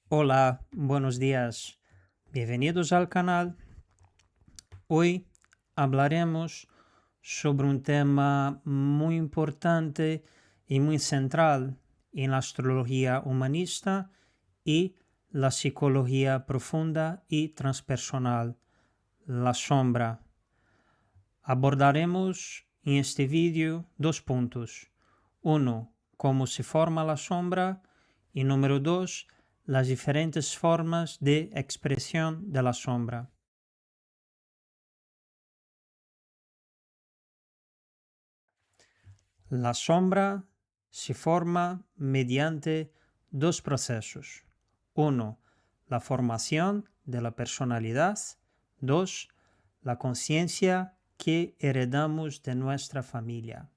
Hola, buenos días. Bienvenidos al canal. Hoy hablaremos sobre un tema muy importante y muy central en la astrología humanista y la psicología profunda y transpersonal, la sombra. Abordaremos en este vídeo dos puntos. Uno, cómo se forma la sombra y número dos, las diferentes formas de expresión de la sombra. La sombra se forma mediante dos procesos. Uno, la formación de la personalidad. Dos, la conciencia que heredamos de nuestra familia.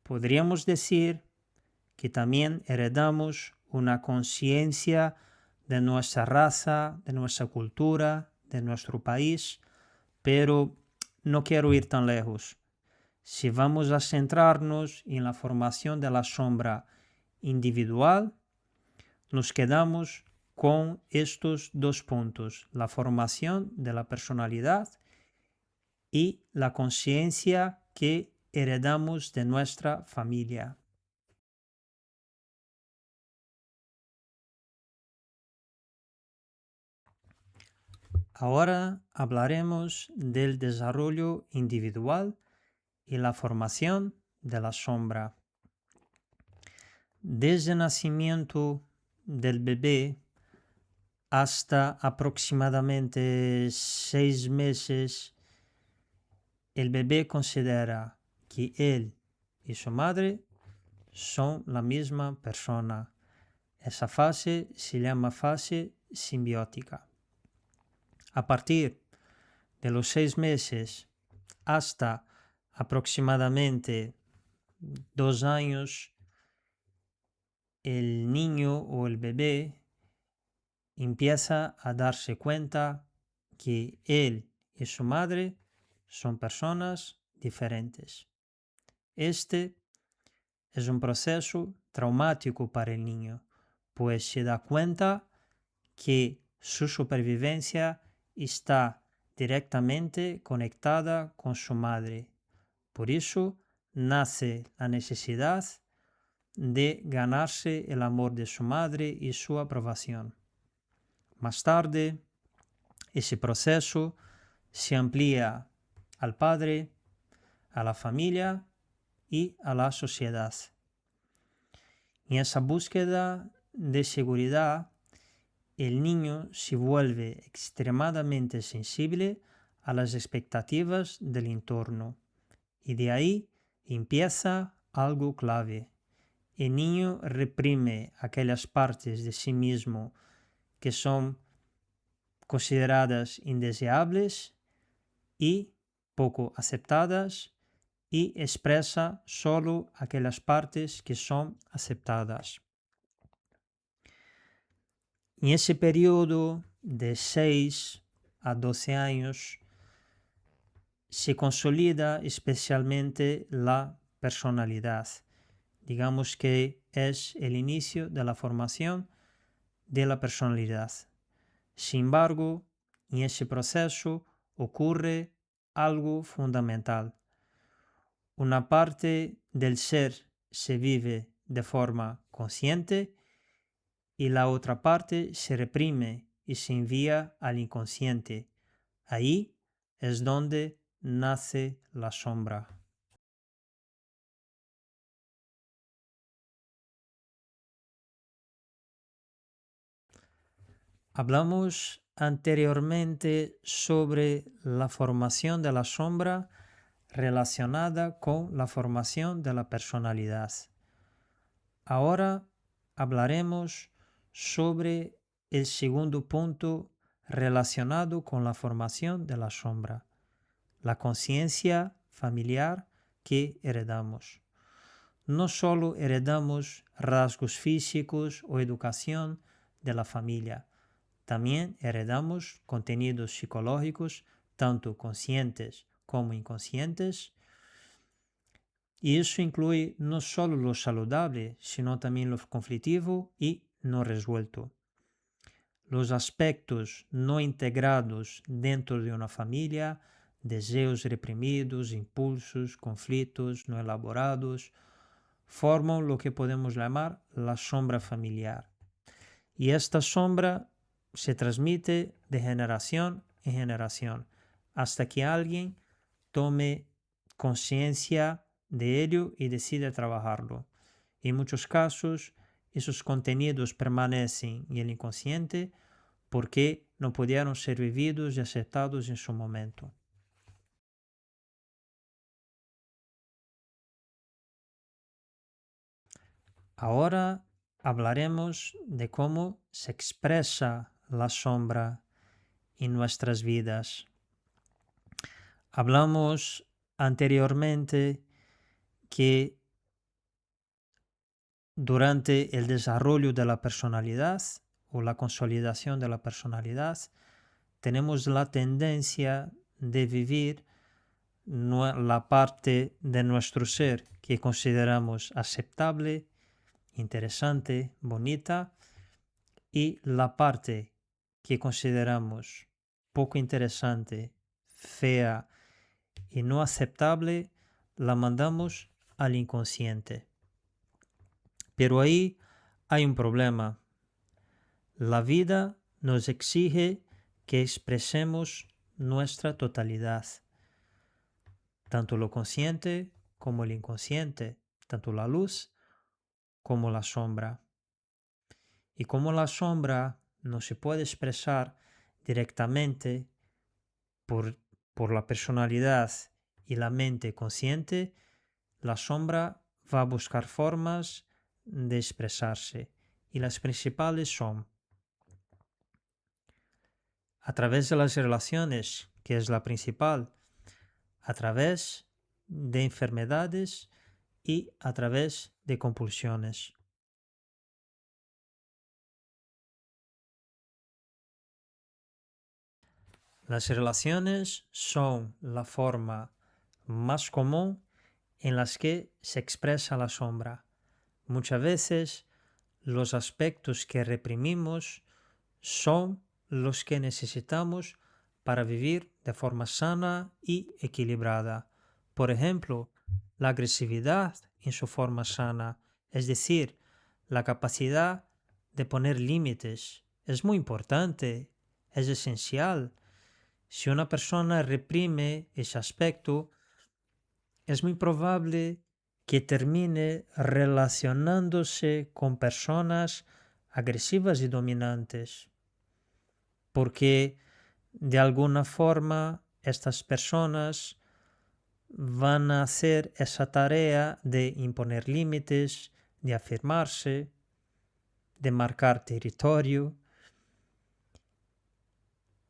Podríamos decir que también heredamos una conciencia de nuestra raza, de nuestra cultura, de nuestro país, pero no quiero ir tan lejos. Si vamos a centrarnos en la formación de la sombra individual, nos quedamos con estos dos puntos, la formación de la personalidad y la conciencia que heredamos de nuestra familia. Ahora hablaremos del desarrollo individual y la formación de la sombra. Desde el nacimiento del bebé hasta aproximadamente 6 meses, el bebé considera que él y su madre son la misma persona. Esa fase se llama fase simbiótica. A partir de los 6 meses hasta aproximadamente 2 años, el niño o el bebé empieza a darse cuenta que él y su madre son personas diferentes. Este es un proceso traumático para el niño, pues se da cuenta que su supervivencia está directamente conectada con su madre. Por eso nace la necesidad de ganarse el amor de su madre y su aprobación. Más tarde, ese proceso se amplía al padre, a la familia y a la sociedad. En esa búsqueda de seguridad, el niño se vuelve extremadamente sensible a las expectativas del entorno. Y de ahí empieza algo clave. El niño reprime aquellas partes de sí mismo que son consideradas indeseables y poco aceptadas y expresa solo aquellas partes que son aceptadas. En ese periodo de 6 a 12 años se consolida especialmente la personalidad. Digamos que es el inicio de la formación de la personalidad. Sin embargo, en ese proceso ocurre algo fundamental. Una parte del ser se vive de forma consciente y la otra parte se reprime y se envía al inconsciente. Ahí es donde nace la sombra. Hablamos anteriormente sobre la formación de la sombra relacionada con la formación de la personalidad. Ahora hablaremos sobre el segundo punto relacionado con la formación de la sombra, la conciencia familiar que heredamos. No solo heredamos rasgos físicos o educación de la familia, también heredamos contenidos psicológicos, tanto conscientes como inconscientes, y eso incluye no solo lo saludable, sino también lo conflictivo y no resuelto. los aspectos no integrados dentro de una familia, deseos reprimidos, impulsos, conflictos no elaborados, forman lo que podemos llamar la sombra familiar. Y esta sombra se transmite de generación en generación hasta que alguien tome conciencia de ello y decide trabajarlo. En muchos casos, esos contenidos permanecen en el inconsciente porque no pudieron ser vividos y aceptados en su momento. Ahora hablaremos de cómo se expresa la sombra en nuestras vidas. Hablamos anteriormente que durante el desarrollo de la personalidad o la consolidación de la personalidad, tenemos la tendencia de vivir la parte de nuestro ser que consideramos aceptable, interesante, bonita, y la parte que consideramos poco interesante, fea y no aceptable, la mandamos al inconsciente. Pero ahí hay un problema. La vida nos exige que expresemos nuestra totalidad, tanto lo consciente como el inconsciente, tanto la luz como la sombra. Y como la sombra no se puede expresar directamente por, por la personalidad y la mente consciente, la sombra va a buscar formas de expresarse. Y las principales son a través de las relaciones, que es la principal, a través de enfermedades y a través de compulsiones. Las relaciones son la forma más común en las que se expresa la sombra. Muchas veces los aspectos que reprimimos son los que necesitamos para vivir de forma sana y equilibrada. Por ejemplo, la agresividad en su forma sana, es decir, la capacidad de poner límites, es muy importante, es esencial. Si una persona reprime ese aspecto, es muy probable que termine relacionándose con personas agresivas y dominantes, porque de alguna forma estas personas van a hacer esa tarea de imponer límites, de afirmarse, de marcar territorio.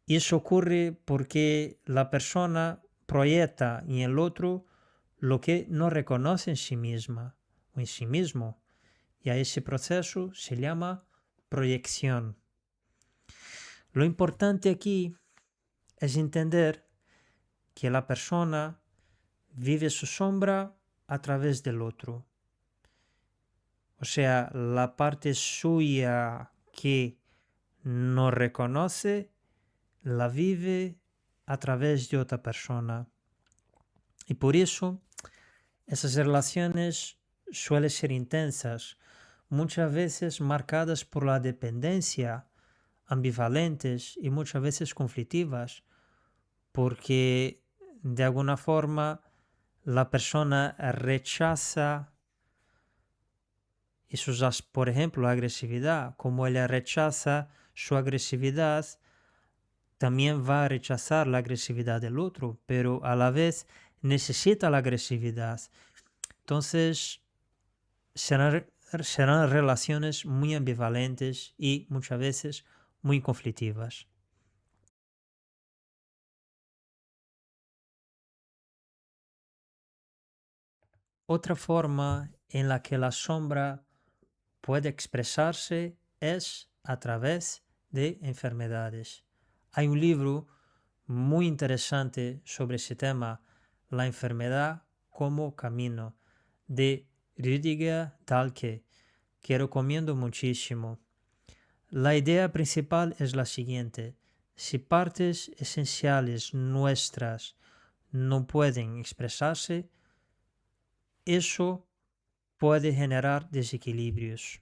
Y eso ocurre porque la persona proyecta en el otro lo que no reconoce en sí misma o en sí mismo. Y a ese proceso se llama proyección. Lo importante aquí es entender que la persona vive su sombra a través del otro. O sea, la parte suya que no reconoce la vive a través de otra persona. Y por eso esas relaciones suelen ser intensas, muchas veces marcadas por la dependencia, ambivalentes y muchas veces conflictivas, porque de alguna forma la persona rechaza por ejemplo, la agresividad. Como ella rechaza su agresividad, también va a rechazar la agresividad del otro, pero a la vez necesita la agresividad. Entonces, serán relaciones muy ambivalentes y muchas veces muy conflictivas. Otra forma en la que la sombra puede expresarse es a través de enfermedades. Hay un libro muy interesante sobre ese tema, La enfermedad como camino, de Rüdiger Dahlke, que recomiendo muchísimo. La idea principal es la siguiente. Si partes esenciales nuestras no pueden expresarse, eso puede generar desequilibrios.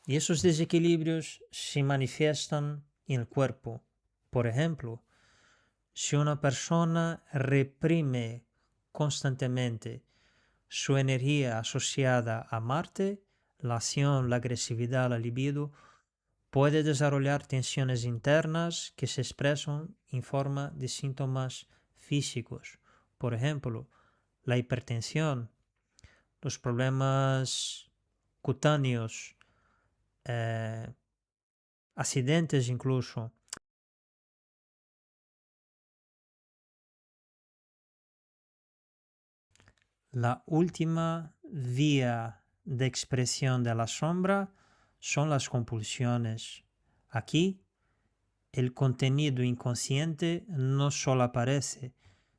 Y esos desequilibrios se manifiestan en el cuerpo. Por ejemplo, si una persona reprime constantemente su energía asociada a Marte, la acción, la agresividad, la libido, puede desarrollar tensiones internas que se expresan en forma de síntomas físicos. Por ejemplo, la hipertensión, los problemas cutáneos, accidentes incluso. La última vía de expresión de la sombra son las compulsiones. Aquí, el contenido inconsciente no solo aparece,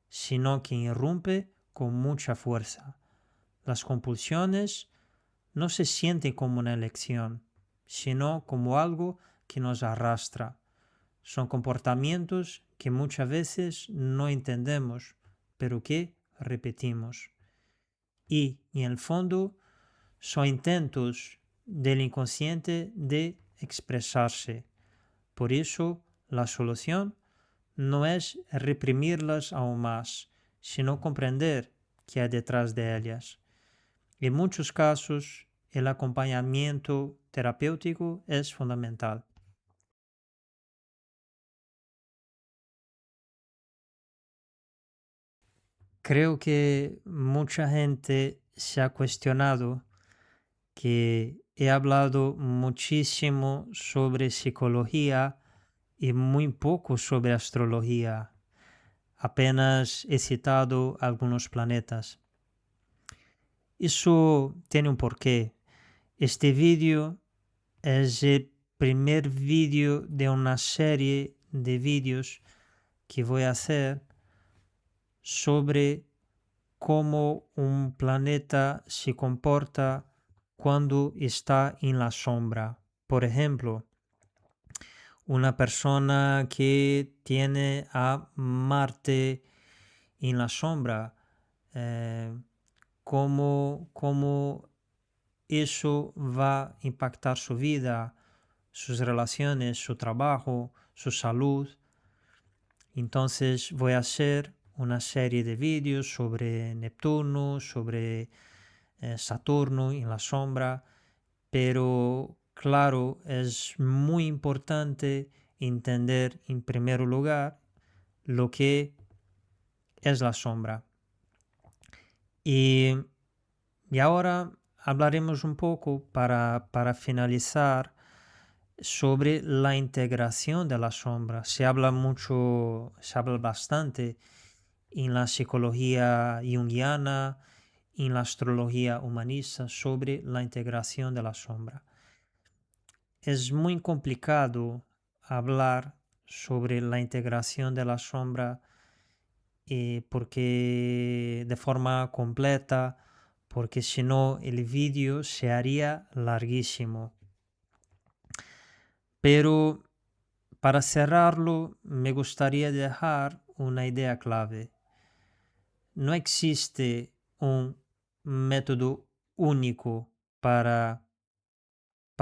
sino que irrumpe con mucha fuerza. Las compulsiones no se sienten como una elección, sino como algo que nos arrastra. Son comportamientos que muchas veces no entendemos, pero que repetimos. Y, en el fondo, son intentos del inconsciente de expresarse. Por eso, la solución no es reprimirlas aún más, sino comprender qué hay detrás de ellas. En muchos casos, el acompañamiento terapéutico es fundamental. Creo que mucha gente se ha cuestionado que he hablado muchísimo sobre psicología y muy poco sobre astrología. Apenas he citado algunos planetas. Eso tiene un porqué. Este vídeo es el primer vídeo de una serie de vídeos que voy a hacer sobre cómo un planeta se comporta cuando está en la sombra. Por ejemplo, una persona que tiene a Marte en la sombra, cómo eso va a impactar su vida, sus relaciones, su trabajo, su salud. Entonces voy a hacer una serie de vídeos sobre Neptuno, sobre Saturno en la sombra, pero claro, es muy importante entender en primer lugar lo que es la sombra. Y, y ahora hablaremos un poco para finalizar sobre la integración de la sombra. Se habla bastante en la psicología junguiana, en la astrología humanista sobre la integración de la sombra. Es muy complicado hablar sobre la integración de la sombra porque de forma completa, porque si no el vídeo se haría larguísimo. Pero para cerrarlo, me gustaría dejar una idea clave. No existe un método único para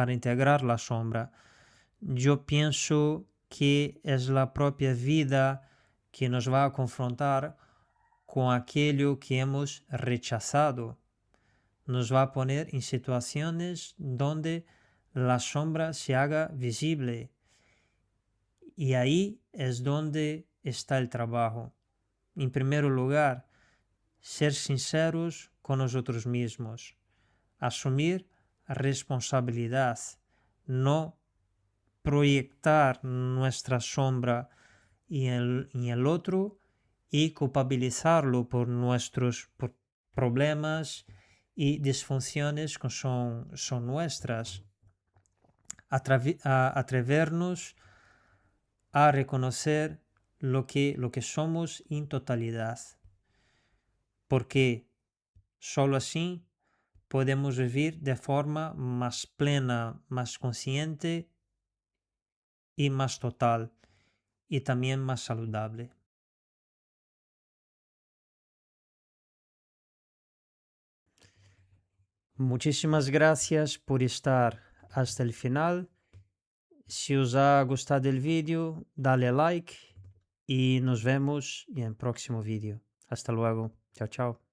integrar la sombra. Yo pienso que es la propia vida que nos va a confrontar con aquello que hemos rechazado. Nos va a poner en situaciones donde la sombra se haga visible. Y ahí es donde está el trabajo. En primer lugar, ser sinceros con nosotros mismos, asumir responsabilidad, no proyectar nuestra sombra en el otro y culpabilizarlo por nuestros problemas y disfunciones que son nuestras. Atrevernos a reconocer lo que somos en totalidad, porque solo así podemos vivir de forma más plena, más consciente y más total, y también más saludable. Muchísimas gracias por estar hasta el final. Si os ha gustado el vídeo, dale like y nos vemos en el próximo vídeo. Hasta luego. Chao, chao.